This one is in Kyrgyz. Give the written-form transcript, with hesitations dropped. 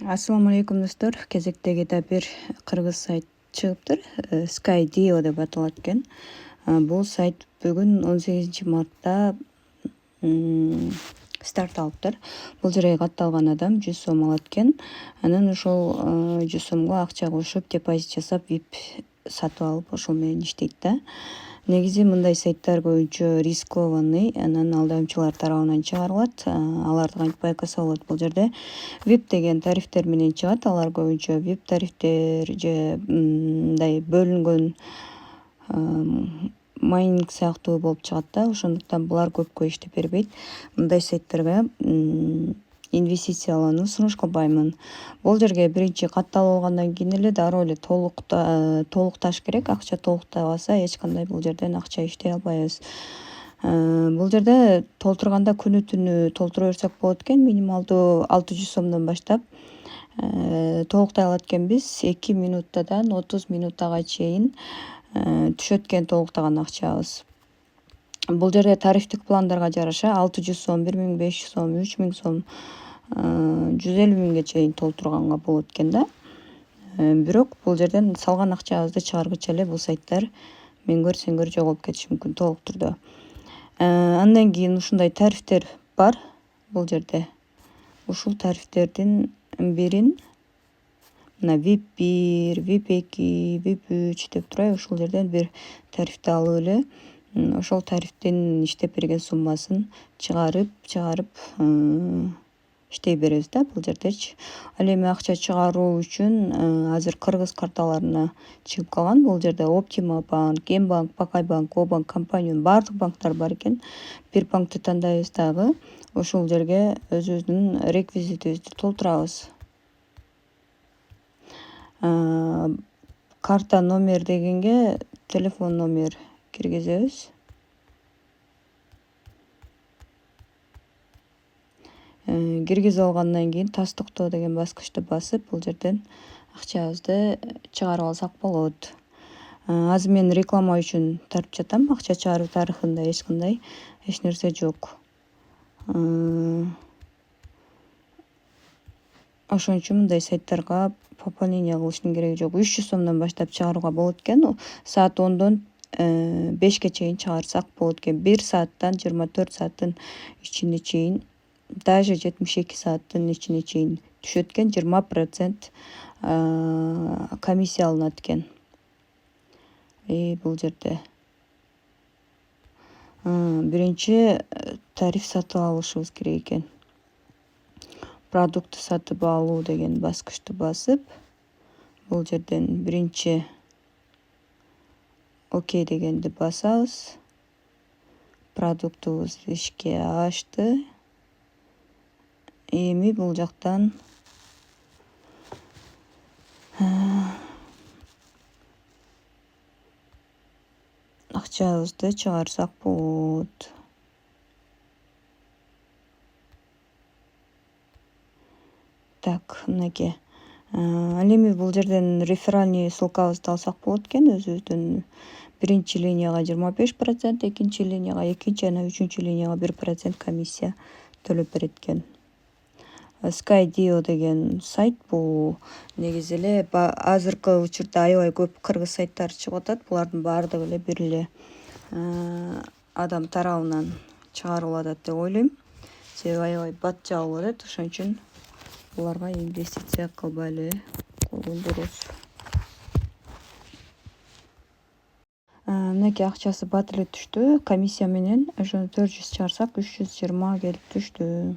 Assalamu alaikum достор. Кезектеги да бир кыргыз сайт чыгыптыр. Skydio деп аталат экен. Бул сайт бүгүн 18 мартта старт алыптыр. Бул жерге катталган адам 100 сом алат экен. Анан ошол 100 сомго акча кошуп, депозит жасап, VIP сатып алып, ошол менен иштейт да. Негизи мындай сайттар көбүнчө рискованный, анан алдамчылар тарабынан чыгарылат. Аларды кантип байкаса болот? Бул жерде VIP деген тарифтер менен чыгат. Алар көбүнчө VIP тарифтер же мындай бөлүнгөн майнинг сыяктуу болуп чыгат да. Ошондуктан булар көпкө иштеп бербейт. Мындай сайттарга инвестицияланууну сунуш кылбаймын. Бул жерге биринчи катталып алгандан кийин эле дароо эле толукташ керек. Акча толуктабаса эч кандай бул жерден акча иштей албайбыз. Бул жерде толтурганда күнү түнү толтура берсек болот экен. Минималдуу 600 сомдон баштап толуктай алат экенбиз. 2 минуттадан 30 минуттага чейин түшөт экен толуктаган акчабыз. Бул жерде тарифтик пландарга жараша 600 сом, 1500 сом, 3000 сом, 150 миңге чейин толтурганга болот экен да. Бирок бул жерден салган акчабызды чыгаргыча эле бул сайттар мең сен жоголуп кетиши мүмкүн толук түрдө. Андан кийин ушундай тарифтер бар бул жерде. Ушул тарифтердин бирин мына VIP 1, VIP 2, VIP 3 деп турайбы, ушул жерден бир тарифти алып эле ошол тарифтин иштеп берген суммасын чыгарып иштей беребиз да бул жердечи. Ал эми акча чыгаруу үчүн азыр кыргыз карталарына чыгып калган. Бул жерде Optima банк, Мбанк, Пакай банк, Обанк, компания баардык банктар бар экен. Бир банкты тандайбыз дагы. Ошол жерге өзүбүздүн реквизитибизди толтурабыз. Карта номер дегенге телефон номер киргизебиз. Киргизип алгандан кийин тастыктоо деген баскычты басып, бул жерден акчабызды чыгарып алсак болот. Азыр мен реклама үчүн тартып жатам. Акча чыгаруу тарыхында эч нерсе жок. Ошон үчүн мындай сайттарга пополнение кылыштын кереги жок. 300 сомдон баштап чыгарууга болот экен. Саат 10дон 5ке чейин чыгарсак болот экен. 1 сааттан 24 сааттын ичине чейин, даже 72 сааттын ичине чейин түшөт экен. 20% комиссия алынат экен. Бул жерде биринчи тариф сатып алышыбыз керек экен. Продукты сатып алуу деген баскычты басып, бул жерден биринчи окей дегенди басабыз. Продуктубуз ишке ашты. Эми бул жактан акчабызды чыгарсак болот. Так, мынакей. Ал эми бул жерден реферальный ссылкабызды алсак болот экен. Өзүбүздүн биринчи линияга 25%, экинчи линияга 2 жана 3 линияга 1% комиссия төлөп берет экен. Skydio деген сайт бул негизи эле азыркы учурда аябай көп кыргыз сайттары чыгып атат. Булардын баардыгы эле бир эле адам тарабынан чыгарылып атат деп ойлойм. Себеби аябай бат жабылып атат. Ошон үчүн буларга инвестиция кылбай эле койгон дурус. Мынакей акчасы бат эле түштү. Комиссия менен ошону 400 чыгарсак 320 келип түштү.